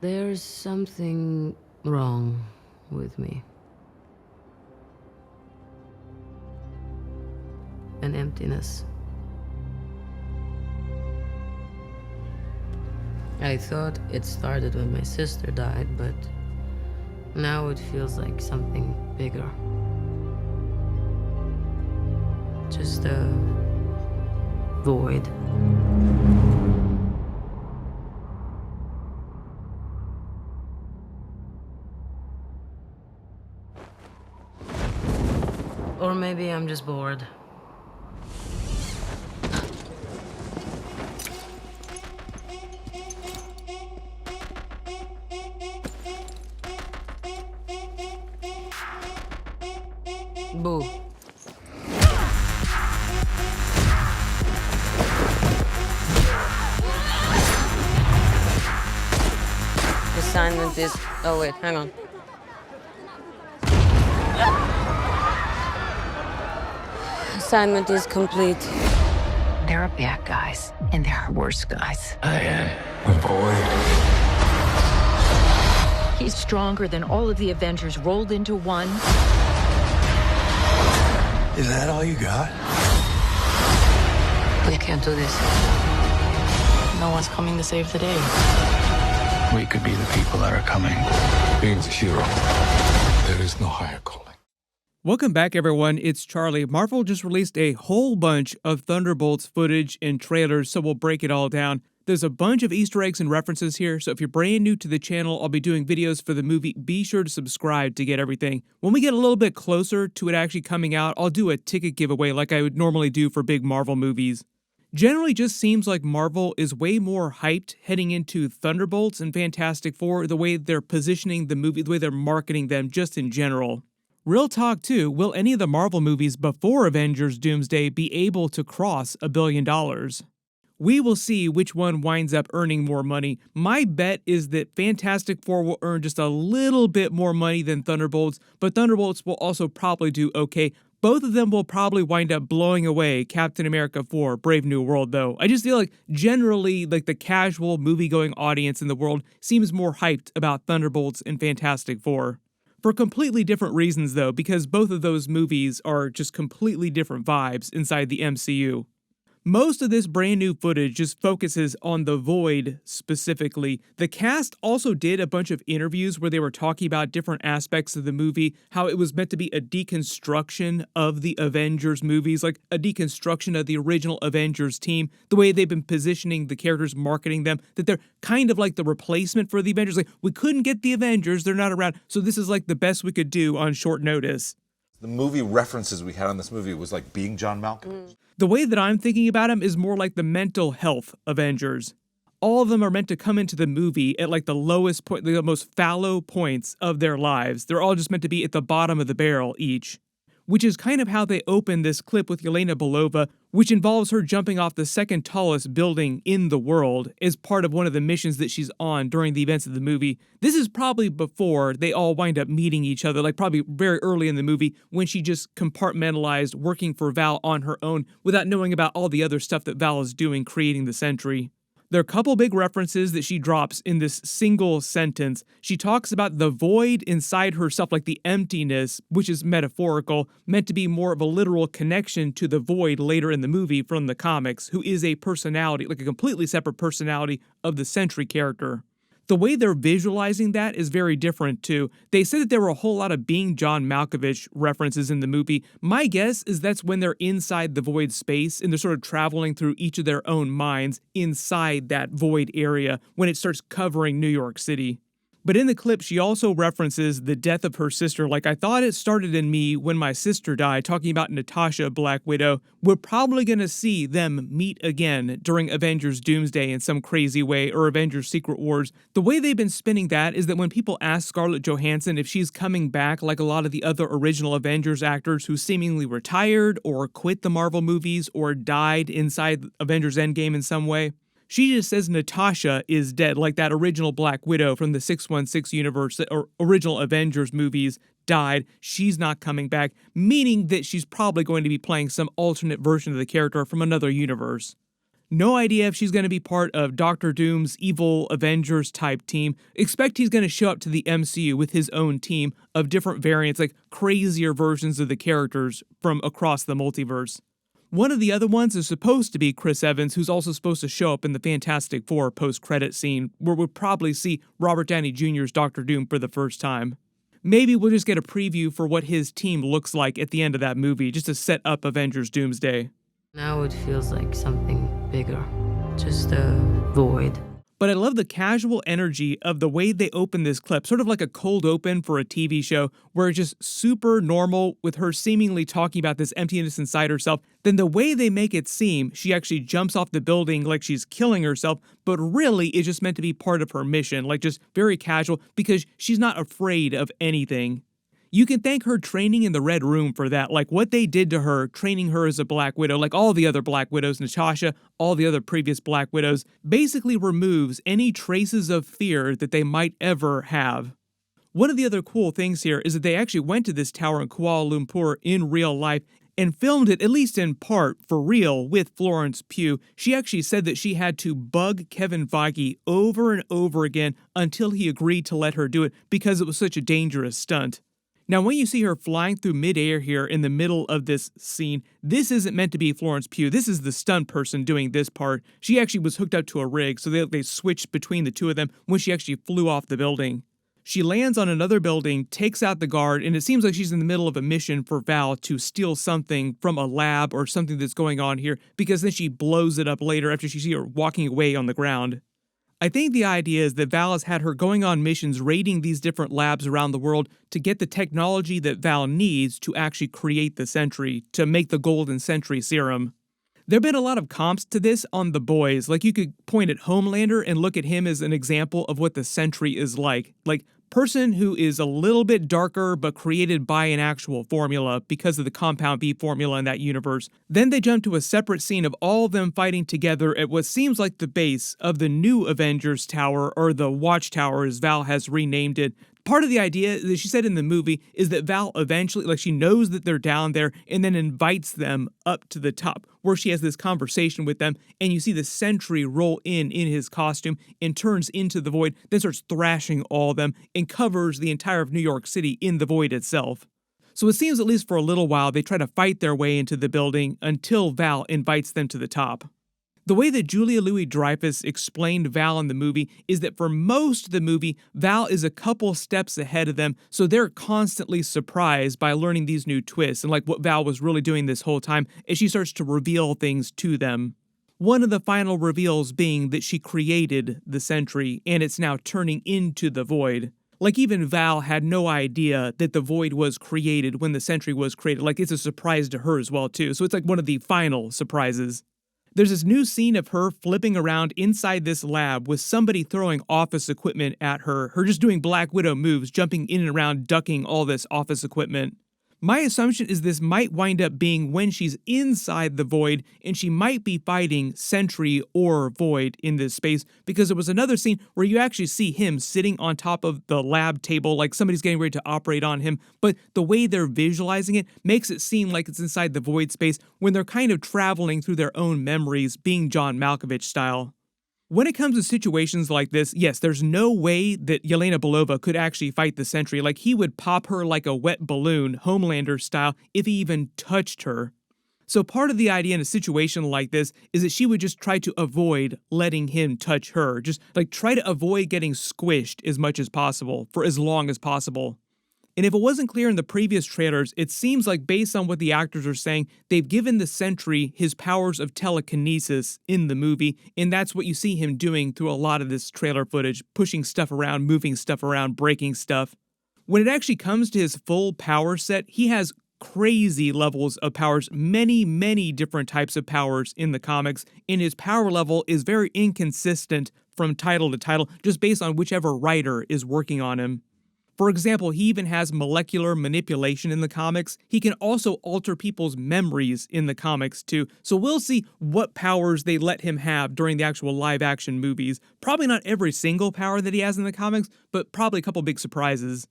There's something wrong with me. An emptiness. I thought it started when my sister died, but now it feels like something bigger. Just a void. Or maybe I'm just bored. Boo. Assignment is... Oh, wait, hang on. Assignment is complete. There are bad guys, and there are worse guys. I am a void. He's stronger than all of the Avengers rolled into one. Is that all you got? We can't do this. No one's coming to save the day. We could be the people that are coming. Being a hero, there is no higher calling. Welcome back, everyone. It's Charlie. Marvel just released a whole bunch of Thunderbolts footage and trailers, so we'll break it all down. There's a bunch of Easter eggs and references here, so if you're brand new to the channel, I'll be doing videos for the movie. Be sure to subscribe to get everything. When we get a little bit closer to it actually coming out, I'll do a ticket giveaway like I would normally do for big Marvel movies. Generally just seems like Marvel is way more hyped heading into Thunderbolts and Fantastic Four, the way they're positioning the movie, the way they're marketing them just in general. Real talk too, will any of the Marvel movies before Avengers Doomsday be able to cross $1 billion? We will see which one winds up earning more money. My bet is that Fantastic Four will earn just a little bit more money than Thunderbolts, but Thunderbolts will also probably do okay. Both of them will probably wind up blowing away Captain America 4, Brave New World, though. I just feel like generally, like the casual movie-going audience in the world seems more hyped about Thunderbolts and Fantastic Four. For completely different reasons, though, because both of those movies are just completely different vibes inside the MCU. Most of this brand new footage just focuses on the Void specifically. The cast also did a bunch of interviews where they were talking about different aspects of the movie, how it was meant to be a deconstruction of the Avengers movies, like a deconstruction of the original Avengers team, the way they've been positioning the characters, marketing them, that they're kind of like the replacement for the Avengers. Like, we couldn't get the Avengers, they're not around, so this is like the best we could do on short notice. The movie references we had on this movie was like being John Malkovich. The way that I'm thinking about him is more like the mental health Avengers. All of them are meant to come into the movie at like the lowest point, the most fallow points of their lives. They're all just meant to be at the bottom of the barrel each. Which is kind of how they open this clip with Yelena Belova, which involves her jumping off the second tallest building in the world as part of one of the missions that she's on during the events of the movie. This is probably before they all wind up meeting each other, like probably very early in the movie when she just compartmentalized working for Val on her own without knowing about all the other stuff that Val is doing creating the Sentry. There are a couple big references that she drops in this single sentence. She talks about the void inside herself, like the emptiness, which is metaphorical, meant to be more of a literal connection to the void later in the movie from the comics, who is a personality, like a completely separate personality of the Sentry character. The way they're visualizing that is very different too. They said that there were a whole lot of being John Malkovich references in the movie. My guess is that's when they're inside the void space and they're sort of traveling through each of their own minds inside that void area when it starts covering New York City. But in the clip, she also references the death of her sister, like I thought it started in me when my sister died, talking about Natasha, Black Widow. We're probably going to see them meet again during Avengers Doomsday in some crazy way, or Avengers Secret Wars. The way they've been spinning that is that when people ask Scarlett Johansson if she's coming back like a lot of the other original Avengers actors who seemingly retired or quit the Marvel movies or died inside Avengers Endgame in some way, she just says Natasha is dead, like that original Black Widow from the 616 universe, or original Avengers movies died. She's not coming back, meaning that she's probably going to be playing some alternate version of the character from another universe. No idea if she's going to be part of Doctor Doom's evil Avengers type team. Expect he's going to show up to the MCU with his own team of different variants, like crazier versions of the characters from across the multiverse. One of the other ones is supposed to be Chris Evans, who's also supposed to show up in the Fantastic Four post-credit scene, where we'll probably see Robert Downey Jr.'s Doctor Doom for the first time. Maybe we'll just get a preview for what his team looks like at the end of that movie, just to set up Avengers Doomsday. Now it feels like something bigger, just a void. But I love the casual energy of the way they open this clip, sort of like a cold open for a TV show, where it's just super normal with her seemingly talking about this emptiness inside herself. Then the way they make it seem, she actually jumps off the building like she's killing herself, but really it's just meant to be part of her mission, like just very casual, because she's not afraid of anything. You can thank her training in the Red Room for that, like what they did to her, training her as a Black Widow, like all the other Black Widows, Natasha, all the other previous Black Widows, basically removes any traces of fear that they might ever have. One of the other cool things here is that they actually went to this tower in Kuala Lumpur in real life and filmed it, at least in part, for real with Florence Pugh. She actually said that she had to bug Kevin Feige over and over again until he agreed to let her do it because it was such a dangerous stunt. Now, when you see her flying through midair here in the middle of this scene, this isn't meant to be Florence Pugh. This is the stunt person doing this part. She actually was hooked up to a rig, so they switched between the two of them when she actually flew off the building. She lands on another building, takes out the guard, and it seems like she's in the middle of a mission for Val to steal something from a lab or something that's going on here, because then she blows it up later after she sees her walking away on the ground. I think the idea is that Val has had her going on missions raiding these different labs around the world to get the technology that Val needs to actually create the Sentry, to make the Golden Sentry serum. There have been a lot of comps to this on The Boys. Like, you could point at Homelander and look at him as an example of what the Sentry is like. Like, person who is a little bit darker but created by an actual formula because of the Compound B formula in that universe. Then they jump to a separate scene of all of them fighting together at what seems like the base of the new Avengers Tower, or the Watchtower as Val has renamed it. Part of the idea that she said in the movie is that Val eventually, like, she knows that they're down there and then invites them up to the top, where she has this conversation with them, and you see the Sentry roll in his costume and turns into the Void, then starts thrashing all of them and covers the entire of New York City in the Void itself. So it seems, at least for a little while, they try to fight their way into the building until Val invites them to the top. The way that Julia Louis-Dreyfus explained Val in the movie is that for most of the movie, Val is a couple steps ahead of them, so they're constantly surprised by learning these new twists and like what Val was really doing this whole time as she starts to reveal things to them. One of the final reveals being that she created the Sentry and it's now turning into the Void. Like, even Val had no idea that the Void was created when the Sentry was created. Like, it's a surprise to her as well too, so it's like one of the final surprises. There's this new scene of her flipping around inside this lab with somebody throwing office equipment at her just doing Black Widow moves, jumping in and around, ducking all this office equipment. My assumption is this might wind up being when she's inside the Void, and she might be fighting Sentry or Void in this space, because there was another scene where you actually see him sitting on top of the lab table like somebody's getting ready to operate on him, but the way they're visualizing it makes it seem like it's inside the Void space when they're kind of traveling through their own memories, being John Malkovich style. When it comes to situations like this, yes, there's no way that Yelena Belova could actually fight the Sentry. Like, he would pop her like a wet balloon, Homelander style, if he even touched her. So part of the idea in a situation like this is that she would just try to avoid letting him touch her. Just like try to avoid getting squished as much as possible for as long as possible. And if it wasn't clear in the previous trailers, it seems like based on what the actors are saying, they've given the Sentry his powers of telekinesis in the movie, and that's what you see him doing through a lot of this trailer footage, pushing stuff around, moving stuff around, breaking stuff. When it actually comes to his full power set, he has crazy levels of powers, many, many different types of powers in the comics, and his power level is very inconsistent from title to title, just based on whichever writer is working on him. For example, he even has molecular manipulation in the comics. He can also alter people's memories in the comics too. So we'll see what powers they let him have during the actual live action movies. Probably not every single power that he has in the comics, but probably a couple big surprises.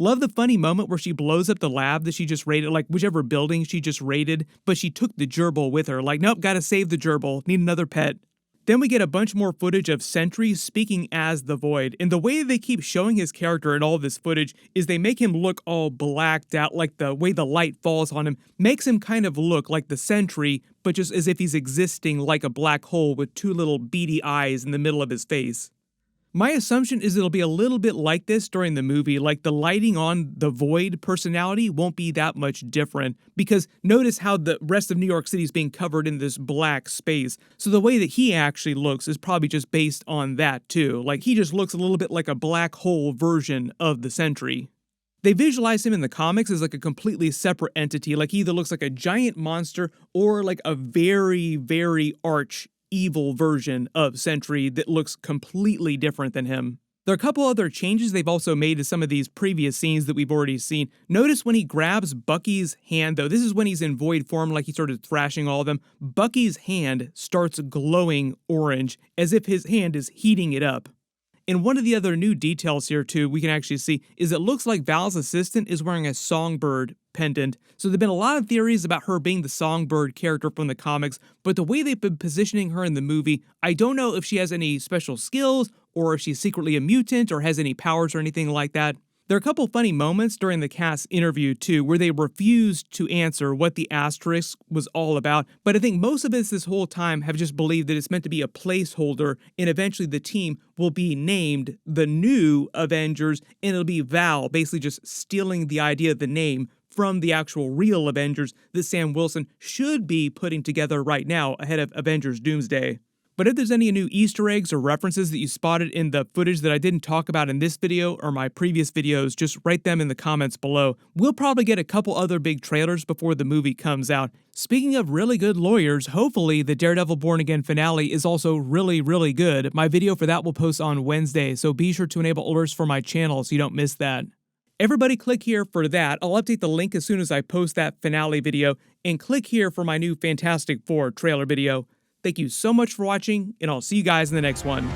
Love the funny moment where she blows up the lab that she just raided, like whichever building she just raided, but she took the gerbil with her. Like, nope, gotta save the gerbil, need another pet. Then we get a bunch more footage of Sentry speaking as the Void, and the way they keep showing his character in all this footage is they make him look all blacked out, like the way the light falls on him makes him kind of look like the Sentry, but just as if he's existing like a black hole with two little beady eyes in the middle of his face. My assumption is it'll be a little bit like this during the movie, like the lighting on the Void personality won't be that much different, because notice how the rest of New York City is being covered in this black space, so the way that he actually looks is probably just based on that too, like he just looks a little bit like a black hole version of the Sentry. They visualize him in the comics as like a completely separate entity, like he either looks like a giant monster or like a very, very arch evil version of Sentry that looks completely different than him. There are a couple other changes they've also made to some of these previous scenes that we've already seen. Notice when he grabs Bucky's hand, though, this is when he's in Void form, like he started thrashing all of them, Bucky's hand starts glowing orange, as if his hand is heating it up. And one of the other new details here too, we can actually see, is it looks like Val's assistant is wearing a Songbird pendant. So there've been a lot of theories about her being the Songbird character from the comics, but the way they've been positioning her in the movie, I don't know if she has any special skills, or if she's secretly a mutant, or has any powers or anything like that. There are a couple funny moments during the cast interview too, where they refused to answer what the asterisk was all about, but I think most of us this whole time have just believed that it's meant to be a placeholder, and eventually the team will be named the new Avengers, and it'll be Val basically just stealing the idea of the name from the actual real Avengers that Sam Wilson should be putting together right now ahead of Avengers Doomsday. But if there's any new Easter eggs or references that you spotted in the footage that I didn't talk about in this video or my previous videos, just write them in the comments below. We'll probably get a couple other big trailers before the movie comes out. Speaking of really good lawyers, hopefully the Daredevil Born Again finale is also really, really good. My video for that will post on Wednesday, so be sure to enable alerts for my channel so you don't miss that. Everybody click here for that. I'll update the link as soon as I post that finale video, and click here for my new Fantastic Four trailer video. Thank you so much for watching, and I'll see you guys in the next one.